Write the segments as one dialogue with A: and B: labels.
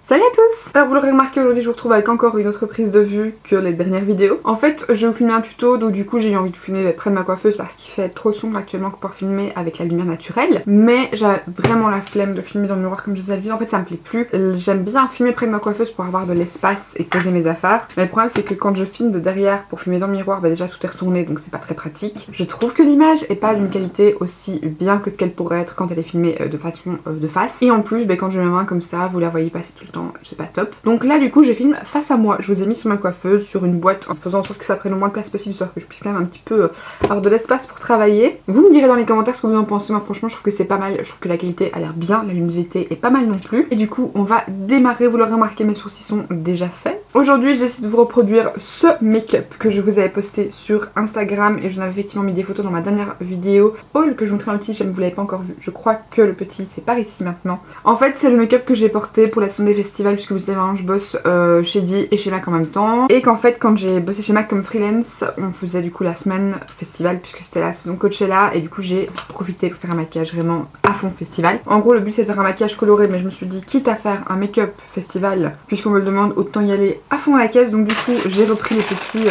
A: Salut à tous! Alors vous l'aurez remarqué, aujourd'hui je vous retrouve avec encore une autre prise de vue que les dernières vidéos. En fait je vais vous filmer un tuto, donc du coup j'ai eu envie de filmer près de ma coiffeuse parce qu'il fait trop sombre actuellement pour filmer avec la lumière naturelle. Mais j'avais vraiment la flemme de filmer dans le miroir comme je vous avais dit, en fait ça me plaît plus. J'aime bien filmer près de ma coiffeuse pour avoir de l'espace et poser mes affaires. Mais le problème c'est que quand je filme de derrière pour filmer dans le miroir, bah déjà tout est retourné donc c'est pas très pratique. Je trouve que l'image est pas d'une qualité aussi bien que ce qu'elle pourrait être quand elle est filmée de façon de face. Et en plus quand je mets ma main comme ça, vous la voyez passer tout le temps, c'est pas top. Donc là du coup je filme face à moi, je vous ai mis sur ma coiffeuse sur une boîte en faisant en sorte que ça prenne le moins de place possible, histoire que je puisse quand même un petit peu avoir de l'espace pour travailler. Vous me direz dans les commentaires ce que vous en pensez. Moi franchement je trouve que c'est pas mal, je trouve que la qualité a l'air bien, la luminosité est pas mal non plus. Et du coup on va démarrer, vous l'aurez remarqué mes sourcils sont déjà faits. Aujourd'hui je décide de vous reproduire ce make-up que je vous avais posté sur Instagram et j'en avais effectivement mis des photos dans ma dernière vidéo haul que je vous montrerai un petit si jamais vous l'avez pas encore vu. Je crois que le petit c'est par ici maintenant. En fait c'est le make-up que j'ai porté pour la saison des festivals puisque vous savez je bosse chez Di et chez Mac en même temps. Et qu'en fait quand j'ai bossé chez Mac comme freelance, on faisait du coup la semaine festival puisque c'était la saison Coachella et du coup j'ai profité pour faire un maquillage vraiment à fond festival. En gros le but c'est de faire un maquillage coloré, mais je me suis dit quitte à faire un make-up festival puisqu'on me le demande, autant y aller à fond à la caisse. Donc du coup j'ai repris les petits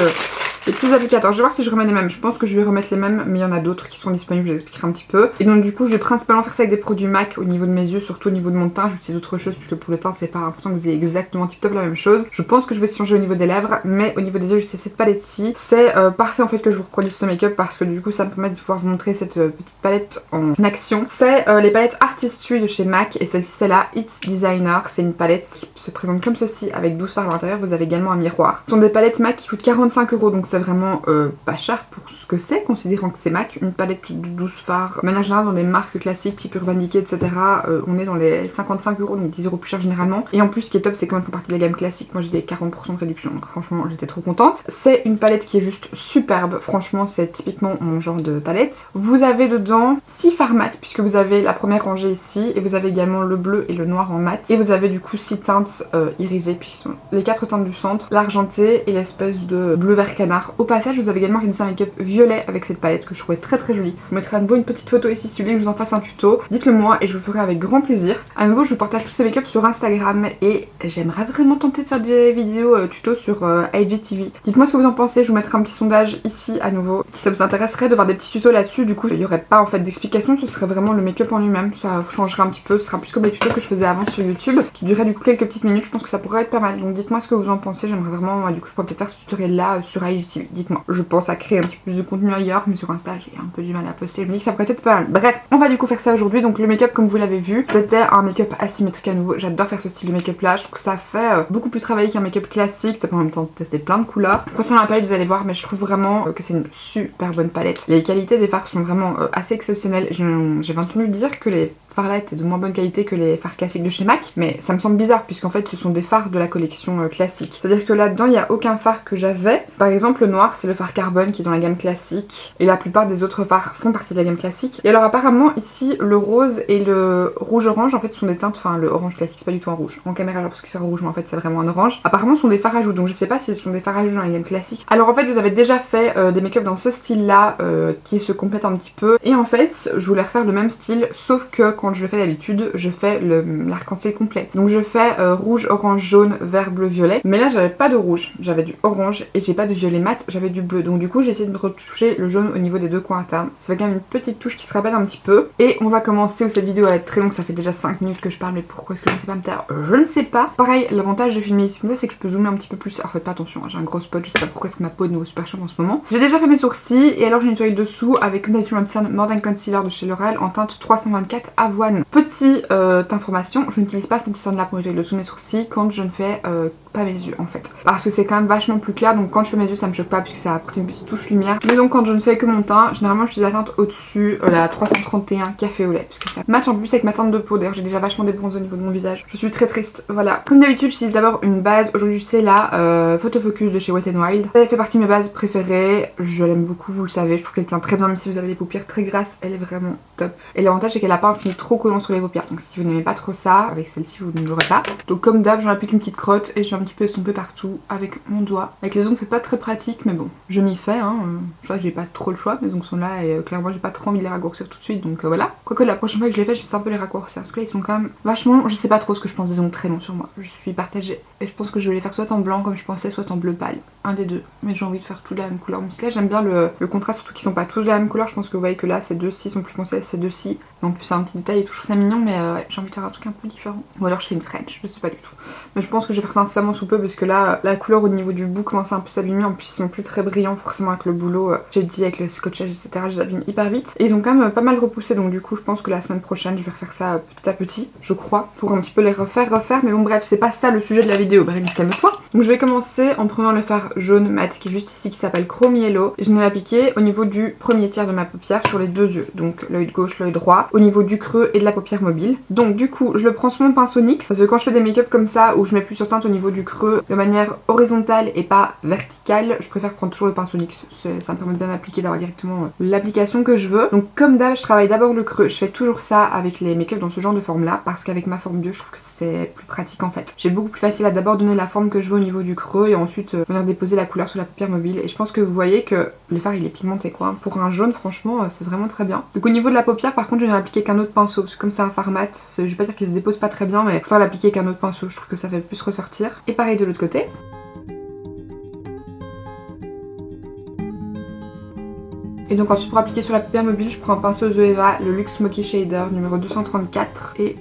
A: applicateurs. Je vais voir si je remets les mêmes. Je pense que je vais remettre les mêmes, mais il y en a d'autres qui sont disponibles, je vous expliquerai un petit peu. Et donc du coup je vais principalement faire ça avec des produits MAC au niveau de mes yeux, surtout au niveau de mon teint. Je vais utiliser d'autres choses puisque pour le teint c'est pas important que vous ayez exactement tip top la même chose. Je pense que je vais changer au niveau des lèvres, mais au niveau des yeux j'utilise cette palette-ci. C'est parfait en fait que je vous reproduise ce make-up parce que du coup ça me permet de pouvoir vous montrer cette petite palette en action. C'est les palettes Artistry de chez MAC et celle-ci c'est la It's Designer. C'est une palette qui se présente comme ceci avec 12 fards à l'intérieur. Vous avez également un miroir. Ce sont des palettes MAC qui coûtent 45 €, donc c'est vraiment pas cher pour ce que c'est, considérant que c'est MAC. Une palette de 12 fards, de manière générale dans les marques classiques type Urban Decay etc. On est dans les 55 €, donc 10 € plus cher généralement. Et en plus ce qui est top c'est quand même font partie de la gamme classique. Moi j'ai des 40% de réduction, donc franchement j'étais trop contente. C'est une palette qui est juste superbe, franchement c'est typiquement mon genre de palette. Vous avez dedans 6 fards mat puisque vous avez la première rangée ici et vous avez également le bleu et le noir en mat. Et vous avez du coup 6 teintes irisées puisque sont les 4 teintes du centre, l'argenté et l'espèce de bleu vert canard. Au passage vous avez également réalisé un make-up violet avec cette palette que je trouvais très très jolie. Je vous mettrai à nouveau une petite photo ici si vous voulez que je vous en fasse un tuto. Dites-le moi et je vous ferai avec grand plaisir. À nouveau je vous partage tous ces make-up sur Instagram et j'aimerais vraiment tenter de faire des vidéos tuto sur IGTV. Dites-moi ce que vous en pensez, je vous mettrai un petit sondage ici à nouveau. Si ça vous intéresserait de voir des petits tutos là-dessus, du coup il n'y aurait pas en fait d'explication, ce serait vraiment le make-up en lui-même. Ça changerait un petit peu, ce sera plus comme les tutos que je faisais avant sur YouTube qui duraient du coup quelques petites minutes. Je pense que ça pourrait être pas mal. Donc dites-moi ce que vous en pensez, j'aimerais vraiment, du coup je pourrais peut-être faire ce tutoriel là sur IGTV. Dites-moi. Je pense à créer un petit peu plus de contenu ailleurs, mais sur Insta j'ai un peu du mal à poster. Je me dis que ça pourrait être pas mal. Bref, on va du coup faire ça aujourd'hui. Donc le make-up comme vous l'avez vu, c'était un make-up asymétrique à nouveau. J'adore faire ce style de make-up là. Je trouve que ça fait beaucoup plus travaillé qu'un make-up classique. Ça peut en même temps tester plein de couleurs. Concernant la palette, vous allez voir, mais je trouve vraiment que c'est une super bonne palette. Les qualités des fards sont vraiment assez exceptionnelles. J'ai entendu dire que les fards là étaient de moins bonne qualité que les fards classiques de chez MAC, mais ça me semble bizarre puisqu'en fait ce sont des fards de la collection classique. C'est à dire que là dedans il n'y a aucun fard que j'avais. Par exemple le noir c'est le fard carbone qui est dans la gamme classique et la plupart des autres fards font partie de la gamme classique. Et alors apparemment ici le rose et le rouge orange en fait sont des teintes, enfin le orange classique c'est pas du tout un rouge en caméra alors parce que c'est un rouge mais en fait c'est vraiment un orange. Apparemment ce sont des fards à joues, donc je sais pas si ce sont des fards à joues dans la gamme classique. Alors en fait je vous avais déjà fait des make-up dans ce style là qui se complètent un petit peu et en fait je voulais refaire le même style sauf que quand je le fais d'habitude je fais l'arc-en-ciel complet. Donc je fais rouge, orange, jaune, vert, bleu, violet. Mais là j'avais pas de rouge, j'avais du orange et j'ai pas de violet mat, j'avais du bleu. Donc du coup j'ai essayé de retoucher le jaune au niveau des deux coins internes. Ça fait quand même une petite touche qui se rappelle un petit peu. Et on va commencer, où cette vidéo va être très longue, ça fait déjà 5 minutes que je parle, mais pourquoi est-ce que je ne sais pas me taire? Je ne sais pas. Pareil, l'avantage de filmer ici comme ça c'est que je peux zoomer un petit peu plus. Alors faites pas attention, j'ai un gros spot, je sais pas pourquoi est-ce que ma peau est de nouveau super chaude en ce moment. J'ai déjà fait mes sourcils et alors j'ai nettoyé le dessous avec comme d'habitude un Modern Concealer de chez L'Oréal en teinte 324 avoine. Petite information, je n'utilise pas ce anti-cerne là pour nettoyer le dessous de mes sourcils quand je ne fais pas mes yeux en fait. Parce que c'est quand même vachement plus clair, donc quand je fais mes yeux ça me choque pas puisque ça apporte une petite touche lumière. Mais donc quand je ne fais que mon teint, généralement je suis la teinte au-dessus, la 331 café au lait, puisque ça match en plus avec ma teinte de peau. D'ailleurs j'ai déjà vachement des bronzes au niveau de mon visage. Je suis très triste, voilà. Comme d'habitude j'utilise d'abord une base, aujourd'hui c'est la Photo Focus de chez Wet n Wild. Elle fait partie de mes bases préférées, je l'aime beaucoup, vous le savez, je trouve qu'elle tient très bien, même si vous avez des paupières très grasses, elle est vraiment top. Et l'avantage c'est qu'elle a pas un fini trop collant sur les paupières, donc si vous n'aimez pas trop ça, avec celle-ci vous ne l'aurez pas. Donc comme d'hab j'en applique une petite crotte et j'ai un petit petit peu estomper partout avec mon doigt. Avec les ongles c'est pas très pratique mais bon, je m'y fais hein. Je crois que j'ai pas trop le choix, mes ongles sont là et clairement j'ai pas trop envie de les raccourcir tout de suite donc voilà. Quoique la prochaine fois que je les fais je vais un peu les raccourcir parce que là ils sont quand même vachement, je sais pas trop ce que je pense des ongles très longs sur moi. Je suis partagée et je pense que je vais les faire soit en blanc comme je pensais, soit en bleu pâle. Un des deux, mais j'ai envie de faire tout de la même couleur. Même si là j'aime bien le contraste, surtout qu'ils sont pas tous de la même couleur. Je pense que vous voyez que là ces deux-ci sont plus foncés, ces deux-ci. En plus c'est un petit détail et tout, je trouve ça mignon mais j'ai envie de faire un truc un peu différent. Ou alors je fais une French, je sais pas du tout. Mais je pense que je vais faire ça incessamment sous peu parce que là la couleur au niveau du bout commence à un peu s'abîmer. En plus ils sont plus très brillants forcément avec le boulot. J'ai dit avec le scotchage etc. Je les abîme hyper vite. Et ils ont quand même pas mal repoussé donc du coup je pense que la semaine prochaine je vais refaire ça petit à petit, je crois, pour un petit peu les refaire. Mais bon bref, c'est pas ça le sujet de la vidéo, bref calme-toi. Donc je vais commencer en prenant le fard jaune mat qui est juste ici qui s'appelle Chrome Yellow. Je vais l'appliquer au niveau du premier tiers de ma paupière sur les deux yeux, donc l'œil gauche, l'œil droit, au niveau du creux et de la paupière mobile. Donc du coup je le prends sur mon pinceau NYX parce que quand je fais des make-up comme ça où je mets plusieurs teintes au niveau du creux de manière horizontale et pas verticale, je préfère prendre toujours le pinceau NYX. Ça me permet de bien appliquer, d'avoir directement l'application que je veux. Donc comme d'hab je travaille d'abord le creux, je fais toujours ça avec les make-up dans ce genre de forme là parce qu'avec ma forme d'yeux je trouve que c'est plus pratique en fait. J'ai beaucoup plus facile à d'abord donner la forme que je veux au niveau du creux et ensuite venir déposer la couleur sur la paupière mobile. Et je pense que vous voyez que le fard il est pigmenté quoi. Pour un jaune franchement c'est vraiment très bien. Donc au niveau de la paupière par contre je vais l'appliquer qu'un autre pinceau parce que comme c'est un fard mat, je vais pas dire qu'il se dépose pas très bien mais faut l'appliquer qu'un autre pinceau, je trouve que ça fait plus ressortir. Et pareil de l'autre côté. Et donc ensuite pour appliquer sur la paupière mobile je prends un pinceau Zoeva, le Luxe Smoky Shader numéro 234 et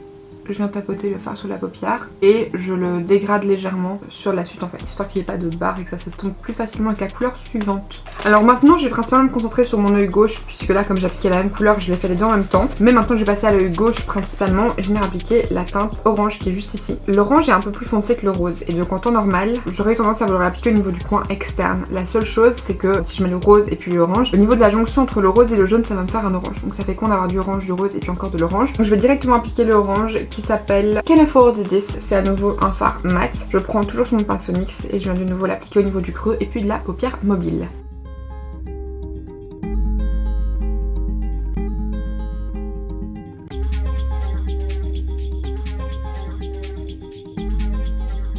A: je viens tapoter le fard sur la paupière et je le dégrade légèrement sur la suite en fait, histoire qu'il n'y ait pas de barre et que ça s'estompe plus facilement avec la couleur suivante. Alors maintenant je vais principalement me concentrer sur mon œil gauche puisque là comme j'appliquais la même couleur je l'ai fait les deux en même temps. Mais maintenant je vais passer à l'œil gauche principalement et je vais appliquer la teinte orange qui est juste ici. L'orange est un peu plus foncé que le rose et donc en temps normal j'aurais eu tendance à vouloir l'appliquer au niveau du coin externe. La seule chose c'est que si je mets le rose et puis l'orange, au niveau de la jonction entre le rose et le jaune ça va me faire un orange. Donc ça fait con d'avoir du orange, du rose et puis encore de l'orange. Donc je vais directement appliquer le orange qui s'appelle Can Afford This, c'est à nouveau un fard mat. Je prends toujours sur mon pinceau NYX et je viens de nouveau l'appliquer au niveau du creux et puis de la paupière mobile.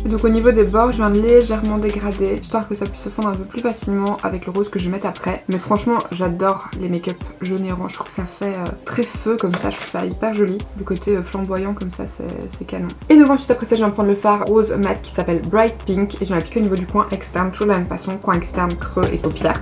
A: Donc au niveau des bords, je viens légèrement dégrader, histoire que ça puisse se fondre un peu plus facilement avec le rose que je vais mettre après. Mais franchement, j'adore les make-up jaune et orange, je trouve que ça fait très feu comme ça, je trouve ça hyper joli. Le côté flamboyant comme ça, c'est canon. Et donc ensuite après ça, je viens prendre le fard rose mat qui s'appelle Bright Pink et je viens l'appliquer au niveau du coin externe, toujours de la même façon, coin externe, creux et paupières.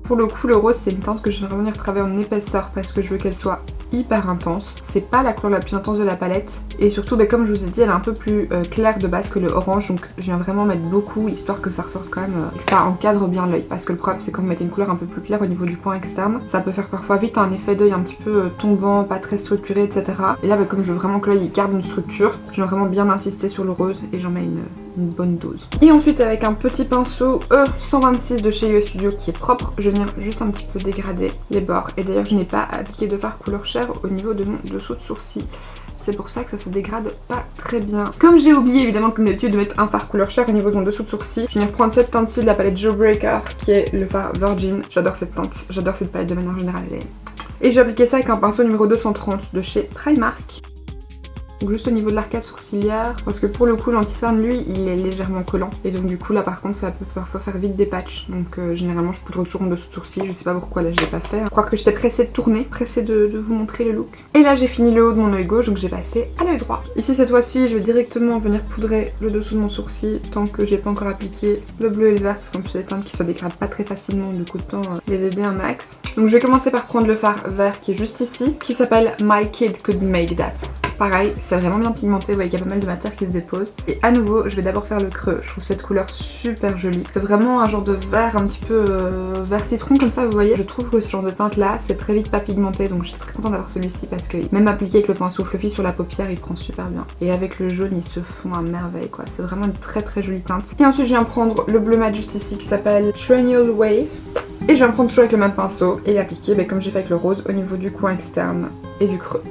A: Pour le coup, le rose, c'est une teinte que je vais revenir travailler en épaisseur parce que je veux qu'elle soit hyper intense. C'est pas la couleur la plus intense de la palette et surtout comme je vous ai dit elle est un peu plus claire de base que le orange, donc je viens vraiment mettre beaucoup histoire que ça ressorte quand même et que ça encadre bien l'œil parce que le problème c'est quand vous mettez une couleur un peu plus claire au niveau du point externe ça peut faire parfois vite un effet d'œil un petit peu tombant, pas très structuré etc. Et là comme je veux vraiment que l'œil garde une structure, je viens vraiment bien insister sur le rose et j'en mets une bonne dose. Et ensuite avec un petit pinceau E126 de chez US Studio qui est propre, je viens juste un petit peu dégrader les bords. Et d'ailleurs je n'ai pas appliqué de fard couleur chair au niveau de mon dessous de sourcil. C'est pour ça que ça se dégrade pas très bien. Comme j'ai oublié évidemment comme d'habitude de mettre un fard couleur chair au niveau de mon dessous de sourcil, je viens prendre cette teinte-ci de la palette Jawbreaker qui est le fard Virgin. J'adore cette teinte, j'adore cette palette de manière générale. Et je vais appliquer ça avec un pinceau numéro 230 de chez Primark. Donc juste au niveau de l'arcade sourcilière, parce que pour le coup l'anti-cerne lui il est légèrement collant et donc du coup là par contre ça peut parfois faire vite des patchs, donc généralement je poudre toujours mon dessous de sourcil, je sais pas pourquoi là je l'ai pas fait, je crois que j'étais pressée de tourner, pressée de vous montrer le look. Et là j'ai fini le haut de mon œil gauche donc j'ai passé à l'œil droit. Ici cette fois-ci je vais directement venir poudrer le dessous de mon sourcil tant que j'ai pas encore appliqué le bleu et le vert parce qu'en plus c'est des teintes qui se dégradent pas très facilement, du coup autant les aider un max. Donc je vais commencer par prendre le fard vert qui est juste ici, qui s'appelle My Kid Could Make That. Pareil, c'est vraiment bien pigmenté, vous voyez qu'il y a pas mal de matière qui se dépose. Et à nouveau, je vais d'abord faire le creux. Je trouve cette couleur super jolie. C'est vraiment un genre de vert un petit peu vert citron comme ça, vous voyez. Je trouve que ce genre de teinte là, c'est très vite pas pigmenté, donc j'étais très contente d'avoir celui-ci parce que même appliqué avec le pinceau fluffy sur la paupière, il prend super bien. Et avec le jaune, ils se font à merveille quoi. C'est vraiment une très très jolie teinte. Et ensuite, je viens prendre le bleu mat juste ici qui s'appelle Triennial Wave. Et je viens prendre toujours avec le même pinceau et l'appliquer comme j'ai fait avec le rose au niveau du coin externe et du creux.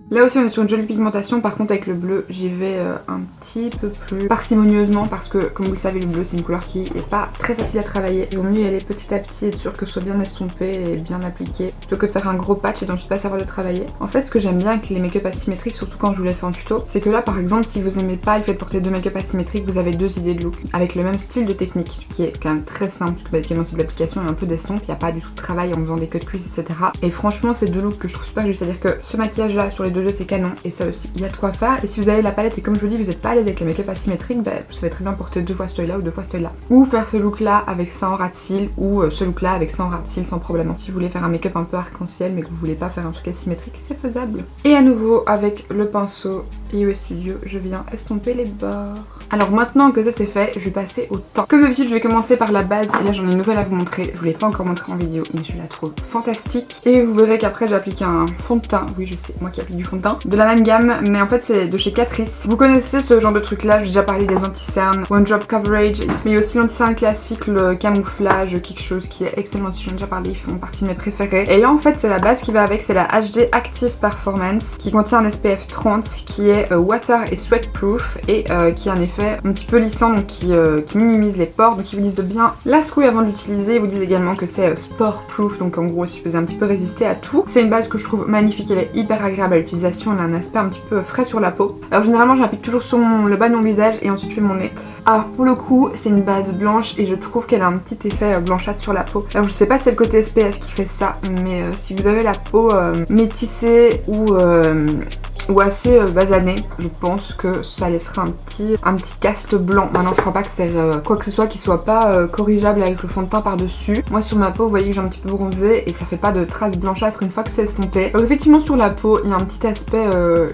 A: Là aussi on est sur une jolie pigmentation, par contre avec le bleu j'y vais un petit peu plus parcimonieusement parce que comme vous le savez le bleu c'est une couleur qui est pas très facile à travailler. Il vaut mieux y aller petit à petit, être sûr que ce soit bien estompé et bien appliqué plutôt que de faire un gros patch et d'ensuite pas savoir le travailler. En fait ce que j'aime bien avec les make-up asymétriques, surtout quand je vous l'ai fait en tuto, c'est que là par exemple si vous aimez pas le fait de porter deux make-up asymétriques, vous avez deux idées de look avec le même style de technique qui est quand même très simple parce que basicament c'est de l'application et un peu d'estompe, il n'y a pas du tout de travail en faisant des cut crease etc. Et franchement c'est deux looks que je trouve super juste, c'est-à-dire que ce maquillage là sur les deux yeux c'est canon et ça aussi il y a de quoi faire. Et si vous avez la palette et comme je vous dis vous n'êtes pas à l'aise avec les make-up asymétriques, bah, vous savez très bien porter deux fois ce œil là ou deux fois ce œil là, ou faire ce look là avec ça en ras de cils ou ce look là avec ça en ras de cils sans problème. Si vous voulez faire un make-up un peu arc-en-ciel mais que vous voulez pas faire un truc asymétrique, c'est faisable. Et à nouveau avec le pinceau IO Studio je viens estomper les bords. Alors maintenant que ça c'est fait, je vais passer au teint. Comme d'habitude je vais commencer par la base et là j'en ai une nouvelle à vous montrer, je vous l'ai pas encore montré en vidéo mais je la trouve fantastique. Et vous verrez qu'après j'ai appliqué un fond de teint, oui je sais, moi qui applique du fond de teint, de la même gamme mais en fait c'est de chez Catrice. Vous connaissez ce genre de truc là, j'ai déjà parlé des anti-cernes, One Drop Coverage, mais il y a aussi l'anti-cerne classique, le camouflage, quelque chose qui est excellent aussi, j'en ai déjà parlé, ils font partie de mes préférés. Et là en fait c'est la base qui va avec, c'est la HD Active Performance qui contient un SPF 30 qui est water et sweat proof et qui a un effet un petit peu lissant donc qui minimise les pores, donc ils vous disent de bien la secouer avant de l'utiliser. Ils vous disent également que c'est spore proof, donc en gros si vous pouvez un petit peu résister à tout. C'est une base que je trouve magnifique, elle est hyper agréable à l'utilisation, elle a un aspect un petit peu frais sur la peau. Alors généralement j'applique toujours sur le bas de mon visage et ensuite je fais mon nez. Alors pour le coup c'est une base blanche et je trouve qu'elle a un petit effet blanchâtre sur la peau. Alors je sais pas si c'est le côté SPF qui fait ça, mais si vous avez la peau métissée ou assez basanée, je pense que ça laissera un petit cast blanc. Maintenant je crois pas que c'est quoi que ce soit qui soit pas corrigeable avec le fond de teint par dessus. Moi sur ma peau vous voyez que j'ai un petit peu bronzé et ça fait pas de traces blanchâtres une fois que c'est estompé. Alors effectivement sur la peau il y a un petit aspect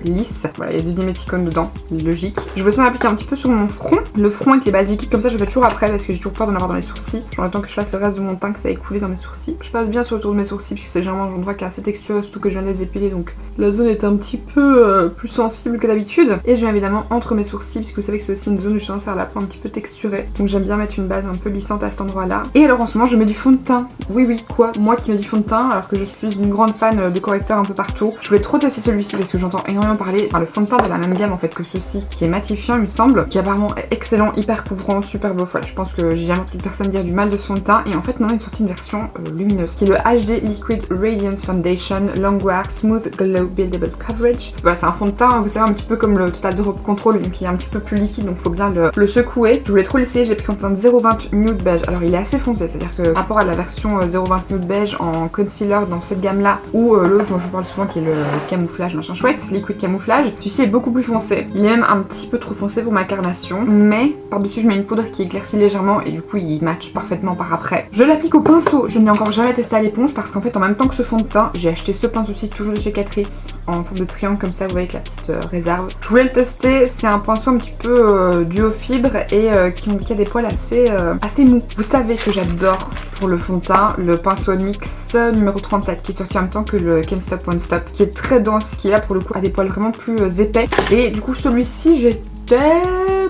A: lisse, voilà il y a du diméticone dedans, logique. Je vais aussi en appliquer un petit peu sur mon front, le front avec les bases liquides comme ça je le fais toujours après parce que j'ai toujours peur d'en avoir dans les sourcils. Genre le temps que je fasse le reste de mon teint que ça ait coulé dans mes sourcils. Je passe bien sur le tour de mes sourcils puisque c'est généralement un endroit qui est assez textureux, surtout que je viens de les épiler donc la zone est un petit peu plus sensible que d'habitude. Et je mets évidemment entre mes sourcils puisque vous savez que c'est aussi une zone où je tendance à la peau un petit peu texturée, donc j'aime bien mettre une base un peu lissante à cet endroit là. Et alors en ce moment je mets du fond de teint, oui quoi, moi qui mets du fond de teint alors que je suis une grande fan de correcteurs un peu partout. Je voulais trop tester celui-ci parce que j'entends énormément parler, enfin le fond de teint de la même gamme en fait que ceci qui est matifiant il me semble, qui apparemment est excellent, hyper couvrant, super beau. Voilà, je pense que j'ai jamais entendu personne dire du mal de ce fond de teint et en fait maintenant il est sorti une version lumineuse qui est le HD Liquid Radiance Foundation Long Wear Smooth Glow Buildable Coverage. Voilà c'est un fond de teint, vous savez un petit peu comme le Total Drop Control, donc il est un petit peu plus liquide donc faut bien le secouer. Je voulais trop l'essayer, j'ai pris en teinte 020 Nude Beige. Alors il est assez foncé, c'est à dire que par rapport à la version 020 Nude Beige en concealer dans cette gamme là ou l'autre dont je vous parle souvent qui est le camouflage machin chouette, liquid camouflage, celui-ci est beaucoup plus foncé. Il est même un petit peu trop foncé pour ma carnation, mais par dessus je mets une poudre qui éclaircit légèrement et du coup il match parfaitement par après. Je l'applique au pinceau, je ne l'ai encore jamais testé à l'éponge parce qu'en fait en même temps que ce fond de teint j'ai acheté ce pinceau-ci toujours de chez Catrice en forme de triangle comme ça vous voyez avec la petite réserve. Je voulais le tester, c'est un pinceau un petit peu duo fibre et qui a des poils assez mous. Vous savez que j'adore pour le fond de teint le pinceau NYX numéro 37 qui est sorti en même temps que le Can't Stop Won't Stop qui est très dense, qui là pour le coup a des poils vraiment plus épais et du coup celui-ci j'étais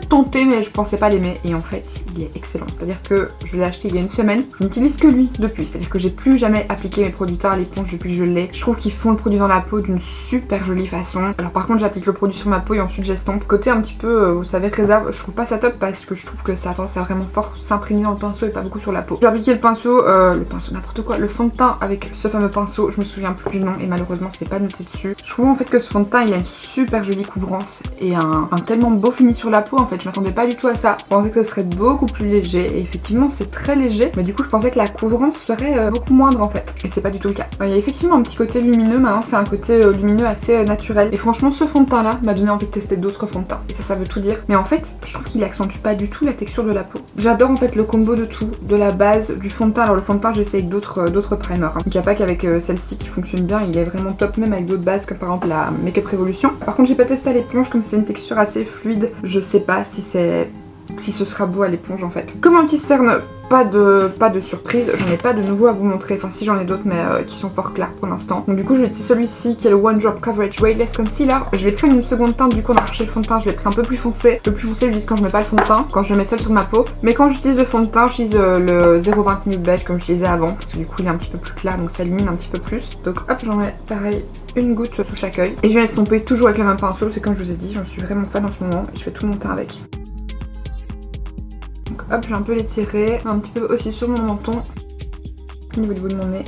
A: tenté mais je pensais pas l'aimer et en fait il est excellent, c'est à dire que je l'ai acheté il y a une semaine, je n'utilise que lui depuis, c'est à dire que j'ai plus jamais appliqué mes produits teint à l'éponge depuis que je l'ai. Je trouve qu'ils font le produit dans la peau d'une super jolie façon. Alors par contre j'applique le produit sur ma peau et ensuite j'estompe. Côté un petit peu vous savez réserve, je trouve pas ça top parce que je trouve que ça a tendance à vraiment fort s'imprégner dans le pinceau et pas beaucoup sur la peau. J'ai appliqué le pinceau n'importe quoi, le fond de teint avec ce fameux pinceau, je me souviens plus du nom et malheureusement c'est pas noté dessus. Je trouve en fait que ce fond de teint il a une super jolie couvrance et un tellement beau fini sur la peau en fait, je m'attendais pas du tout à ça. Je pensais que ce serait beaucoup plus léger et effectivement c'est très léger mais du coup je pensais que la couvrance serait beaucoup moindre en fait et c'est pas du tout le cas. Il y a effectivement un petit côté lumineux, maintenant c'est un côté lumineux assez naturel et franchement ce fond de teint là m'a donné envie de tester d'autres fonds de teint et ça veut tout dire. Mais en fait je trouve qu'il accentue pas du tout la texture de la peau. J'adore en fait le combo de tout, de la base, du fond de teint. Alors le fond de teint j'essaye d'autres primers hein. Donc il n'y a pas qu'avec celle-ci qui fonctionne bien, il est vraiment top même avec d'autres bases comme par exemple la Makeup Revolution. Par contre j'ai pas testé à l'éponge comme c'est une texture assez fluide, je sais pas si c'est si ce sera beau à l'éponge en fait. Comme anti-cerne, pas de surprise, j'en ai pas de nouveau à vous montrer, enfin si j'en ai d'autres mais qui sont fort clairs pour l'instant. Donc du coup je vais utiliser celui-ci qui est le One Drop Coverage Weightless Concealer. Je l'ai pris en une seconde teinte, du coup on a cherché le fond de teint, je l'ai pris un peu plus foncé. Le plus foncé je dis quand je mets pas le fond de teint, quand je le mets seul sur ma peau. Mais quand j'utilise le fond de teint, j'utilise le 0,20 Nude Beige comme j'utilisais avant, parce que du coup il est un petit peu plus clair donc ça illumine un petit peu plus. Donc hop, j'en mets pareil une goutte sous chaque œil. Et je viens estomper toujours avec le même pinceau, c'est comme je vous ai dit, j'en suis vraiment fan en ce moment et je fais tout mon teint avec. Donc hop, je vais un peu l'étirer, un petit peu aussi sur mon menton, au niveau du bout de mon nez.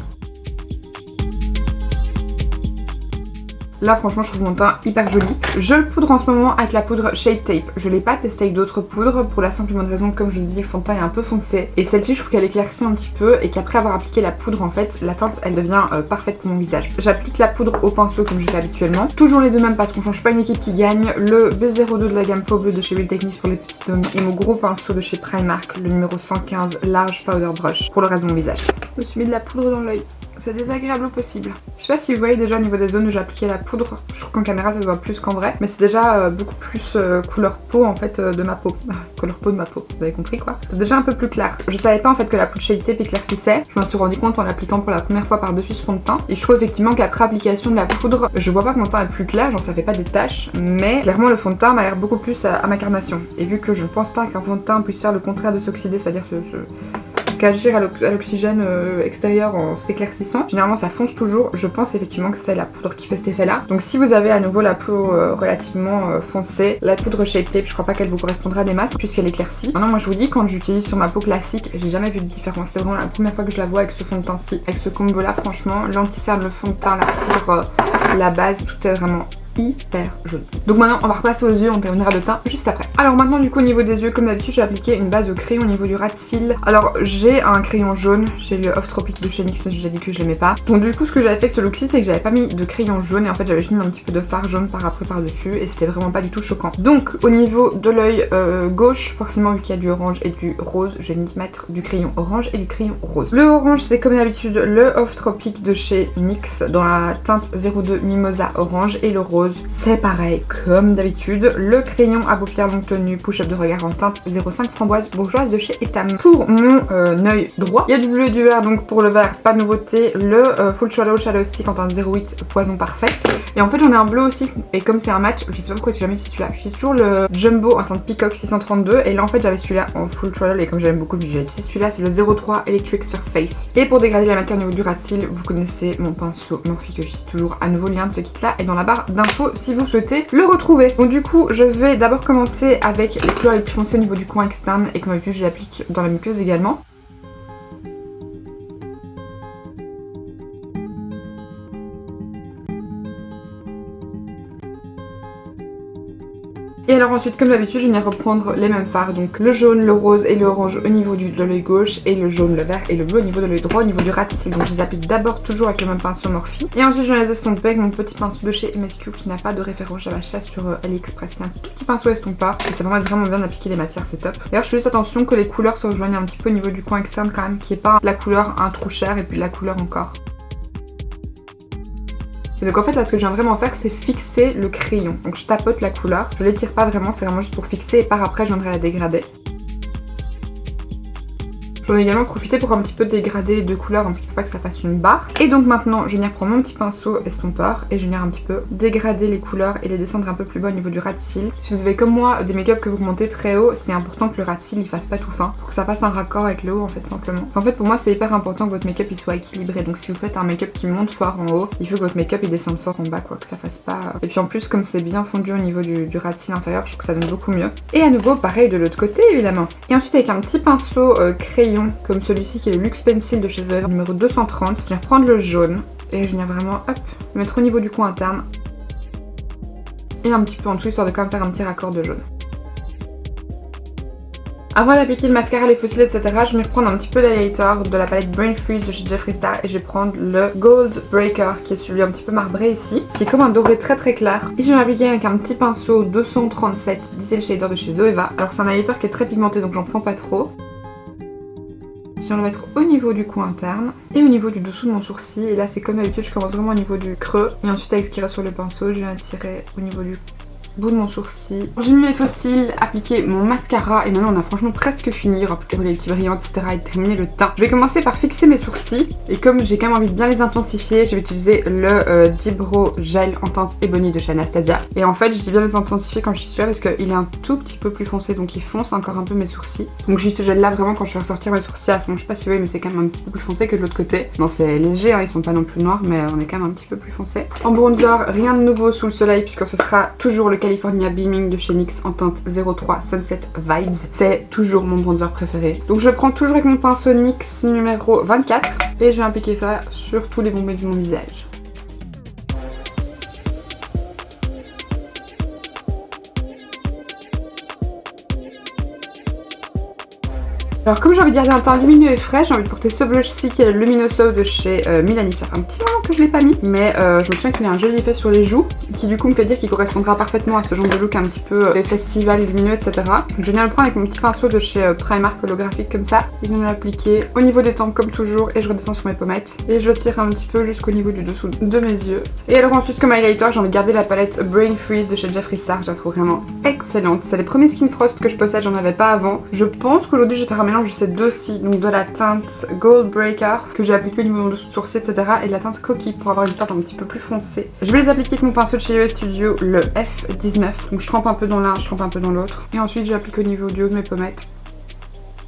A: Là franchement je trouve mon teint hyper joli. Je le poudre en ce moment avec la poudre Shape Tape. Je l'ai pas testé avec d'autres poudres pour la simple et bonne raison que comme je vous ai dit le fond de teint est un peu foncé. Et celle-ci je trouve qu'elle éclaircit un petit peu et qu'après avoir appliqué la poudre en fait la teinte elle devient parfaite pour mon visage. J'applique la poudre au pinceau comme je fais habituellement. Toujours les deux mêmes parce qu'on change pas une équipe qui gagne. Le B02 de la gamme Faux Bleu de chez Real Techniques pour les petites zones et mon gros pinceau de chez Primark, le numéro 115 Large Powder Brush pour le reste de mon visage. Je me suis mis de la poudre dans l'œil. C'est désagréable au possible. Je sais pas si vous voyez déjà au niveau des zones où j'ai appliqué la poudre. Je trouve qu'en caméra ça se voit plus qu'en vrai. Mais c'est déjà beaucoup plus couleur peau en fait de ma peau. Couleur peau de ma peau, vous avez compris quoi. C'est déjà un peu plus clair. Je savais pas en fait que la poudre Shape Tape éclaircissait. Je m'en suis rendu compte en l'appliquant pour la première fois par-dessus ce fond de teint. Et je trouve effectivement qu'après application de la poudre, je vois pas que mon teint est plus clair, genre ça fait pas des taches. Mais clairement le fond de teint m'a l'air beaucoup plus à ma carnation. Et vu que je ne pense pas qu'un fond de teint puisse faire le contraire de s'oxyder, c'est-à-dire qu'agir à l'oxygène extérieur en s'éclaircissant. Généralement ça fonce toujours, je pense effectivement que c'est la poudre qui fait cet effet là. Donc si vous avez à nouveau la peau relativement foncée, la poudre Shape Tape je crois pas qu'elle vous correspondra des masses puisqu'elle éclaircit. Maintenant moi je vous dis quand j'utilise sur ma peau classique, j'ai jamais vu de différence, c'est vraiment la première fois que je la vois avec ce fond de teint ci, avec ce combo là franchement, l'anti-cerne, le fond de teint, la poudre, la base, tout est vraiment hyper joli. Donc maintenant on va repasser aux yeux, on terminera le teint juste après. Alors maintenant du coup au niveau des yeux comme d'habitude j'ai appliqué une base de crayon au niveau du ras de cils. Alors j'ai un crayon jaune, j'ai le Off Tropic de chez NYX mais j'ai dit que je l'aimais pas. Donc du coup ce que j'avais fait avec ce look-ci c'est que j'avais pas mis de crayon jaune et en fait j'avais juste mis un petit peu de fard jaune par dessus et c'était vraiment pas du tout choquant. Donc au niveau de l'œil gauche, forcément vu qu'il y a du orange et du rose, je vais mettre du crayon orange et du crayon rose. Le orange c'est comme d'habitude le Off Tropic de chez NYX dans la teinte 02 Mimosa orange et le rose c'est pareil comme d'habitude, le crayon à paupières longue tenue push-up de regard en teinte 05 framboise bourgeoise de chez Etam. Pour mon œil droit, il y a du bleu et du vert, donc pour le vert pas de nouveauté, le Full Shadow Stick en teinte 08 poison parfait. Et en fait j'en ai un bleu aussi, et comme c'est un match, je sais pas pourquoi j'ai jamais utilisé celui-là, j'utilise toujours le Jumbo en teinte Peacock 632 et là en fait j'avais celui-là en Full Shadow et comme j'aime beaucoup j'ai utilisé celui-là, c'est le 03 Electric Surface. Et pour dégrader la matière au niveau du ras de cils, vous connaissez mon pinceau Morphe que j'utilise toujours, à nouveau le lien de ce kit là est dans la barre d'infos si vous souhaitez le retrouver. Donc du coup je vais d'abord commencer avec les couleurs les plus foncées au niveau du coin externe et comme d'habitude je les applique dans la muqueuse également. Et alors ensuite comme d'habitude je viens reprendre les mêmes fards, donc le jaune, le rose et le orange au niveau de l'œil gauche et le jaune, le vert et le bleu au niveau de l'œil droit, au niveau du ras de cils. Donc je les applique d'abord toujours avec le même pinceau Morphe et ensuite je viens les estomper avec mon petit pinceau de chez MSQ qui n'a pas de référence, j'avais acheté ça sur AliExpress. C'est un tout petit pinceau estompeur et ça permet vraiment bien d'appliquer les matières, c'est top. D'ailleurs je fais juste attention que les couleurs se rejoignent un petit peu au niveau du coin externe quand même, qui est pas la couleur un trou cher et puis la couleur encore. Et donc en fait là ce que je viens vraiment faire c'est fixer le crayon. Donc je tapote la couleur, je l'étire pas vraiment, c'est vraiment juste pour fixer et par après je viendrai la dégrader. J'en ai également profité pour un petit peu dégrader de couleurs parce qu'il ne faut pas que ça fasse une barre. Et donc maintenant je vais venir prendre mon petit pinceau estompeur et je vais venir un petit peu dégrader les couleurs et les descendre un peu plus bas au niveau du ras de cils. Si vous avez comme moi des make-up que vous remontez très haut, c'est important que le ras de cils il fasse pas tout fin pour que ça fasse un raccord avec le haut en fait simplement. En fait pour moi c'est hyper important que votre make-up il soit équilibré, donc si vous faites un make-up qui monte fort en haut, il faut que votre make-up il descende fort en bas quoi, que ça fasse pas... Et puis en plus comme c'est bien fondu au niveau du ras de cils inférieur, je trouve que ça donne beaucoup mieux. Et à nouveau pareil de l'autre côté évidemment. Et ensuite avec un petit pinceau crayon comme celui-ci qui est le Luxe Pencil de chez Zoeva numéro 230, je vais reprendre le jaune et je viens vraiment hop, le mettre au niveau du coin interne et un petit peu en dessous histoire de quand même faire un petit raccord de jaune. Avant d'appliquer le mascara, les fossiles, etc., je vais reprendre un petit peu d'highlighter de la palette Brain Freeze de chez Jeffree Star et je vais prendre le Gold Breaker qui est celui un petit peu marbré ici, qui est comme un doré très très clair. Et je vais l'appliquer avec un petit pinceau 237 Detail Shader de chez Zoeva. Alors c'est un highlighter qui est très pigmenté donc j'en prends pas trop. Je viens le mettre au niveau du coin interne et au niveau du dessous de mon sourcil. Et là c'est comme d'habitude, je commence vraiment au niveau du creux. Et ensuite avec ce qui reste sur le pinceau, je viens tirer au niveau du bout de mon sourcil. J'ai mis mes faux cils, appliqué mon mascara et maintenant on a franchement presque fini. Il aura plus qu'à les petits brillants, etc. et terminer le teint. Je vais commencer par fixer mes sourcils et comme j'ai quand même envie de bien les intensifier, je vais utiliser le Dibro Gel en teinte Ebony de chez Anastasia. Et en fait, je dis bien les intensifier quand j'y suis parce qu'il est un tout petit peu plus foncé, donc il fonce encore un peu mes sourcils. Donc j'ai ce gel là vraiment quand je vais ressortir mes sourcils à fond. Je sais pas si vous voyez, mais c'est quand même un petit peu plus foncé que de l'autre côté. Non, c'est léger, hein, ils sont pas non plus noirs, mais on est quand même un petit peu plus foncé. En bronzer, rien de nouveau sous le soleil puisque ce sera toujours le California Beaming de chez NYX en teinte 03 Sunset Vibes. C'est toujours mon bronzer préféré. Donc je le prends toujours avec mon pinceau NYX numéro 24 et je vais appliquer ça sur tous les bombés de mon visage. Alors comme j'ai envie de garder un teint lumineux et frais, j'ai envie de porter ce blush-ci qui est le Luminoso de chez Milani. Ça fait un petit moment que je l'ai pas mis, mais je me souviens qu'il a un joli effet sur les joues, qui du coup me fait dire qu'il correspondra parfaitement à ce genre de look un petit peu des festivals lumineux, etc. Donc je viens le prendre avec mon petit pinceau de chez Primark holographique comme ça. Je viens l'appliquer au niveau des tempes comme toujours et je redescends sur mes pommettes. Et je le tire un petit peu jusqu'au niveau du dessous de mes yeux. Et alors ensuite comme highlighter, j'ai envie de garder la palette Brain Freeze de chez Jeffree Star. Je la trouve vraiment excellente. C'est les premiers Skin Frost que je possède, j'en avais pas avant. Je pense qu'aujourd'hui je vais faire un mélange de ces deux-ci, donc de la teinte Gold Breaker que j'ai appliqué au niveau de mon dessous de sourcil, etc. et de la teinte Coquille pour avoir une teinte un petit peu plus foncée. Je vais les appliquer avec mon pinceau de chez US Studio, le F19. Donc je trempe un peu dans l'un, je trempe un peu dans l'autre. Et ensuite j'applique au niveau du haut de mes pommettes.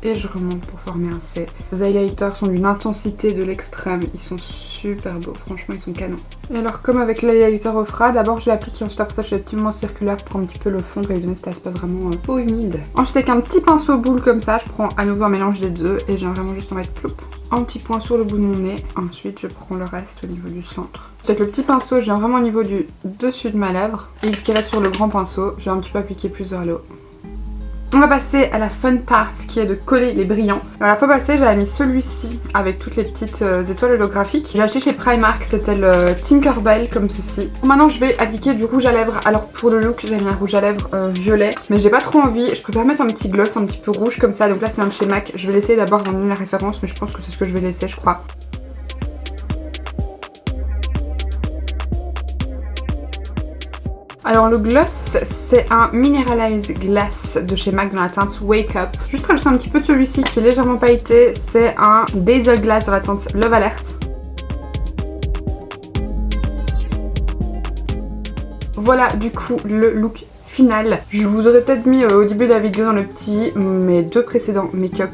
A: Et je remonte pour former un C. Les highlighters sont d'une intensité de l'extrême, ils sont super beaux, franchement ils sont canons. Et alors comme avec l'highlighter au fras, d'abord je l'applique et ensuite après ça je fais des petits mouvements circulaires pour un petit peu le fondre et lui donner cet aspect vraiment peau humide. Ensuite avec un petit pinceau boule comme ça, je prends à nouveau un mélange des deux et je viens vraiment juste en mettre ploup. Un petit point sur le bout de mon nez, ensuite je prends le reste au niveau du centre. Avec le petit pinceau, je viens vraiment au niveau du dessus de ma lèvre et ce qui reste sur le grand pinceau, je vais un petit peu appliquer plus vers le haut. On va passer à la fun part qui est de coller les brillants. Alors la fois passée j'avais mis celui-ci avec toutes les petites étoiles holographiques. J'ai acheté chez Primark, c'était le Tinkerbell comme ceci. Maintenant je vais appliquer du rouge à lèvres. Alors pour le look j'ai mis un rouge à lèvres violet, mais j'ai pas trop envie. Je préfère mettre un petit gloss un petit peu rouge comme ça. Donc là c'est un de chez MAC. Je vais laisser d'abord donner la référence, mais je pense que c'est ce que je vais laisser, je crois. Alors le gloss, c'est un Mineralize Glass de chez MAC dans la teinte Wake Up. Juste rajouter un petit peu de celui-ci qui est légèrement pailleté, c'est un Diesel Glass dans la teinte Love Alert. Voilà du coup le look final. Je vous aurais peut-être mis au début de la vidéo dans le petit mes deux précédents make-up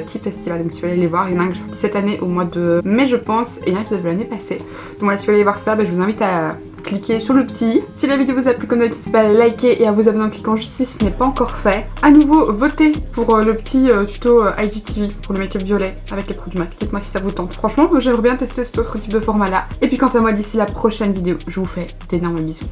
A: Tea Festival, donc si vous voulez aller les voir, il y en a un que j'ai sorti cette année au mois de mai je pense et un qui date de l'année passée. Donc voilà, si vous voulez aller voir ça, je vous invite à cliquez sur le petit. Si la vidéo vous a plu comme d'habitude, n'hésitez pas à liker et à vous abonner en cliquant juste ici si ce n'est pas encore fait. À nouveau, votez pour le petit tuto IGTV pour le make-up violet avec les produits MAC. Dites-moi si ça vous tente. Franchement, j'aimerais bien tester cet autre type de format là. Et puis quant à moi, d'ici la prochaine vidéo, je vous fais d'énormes bisous.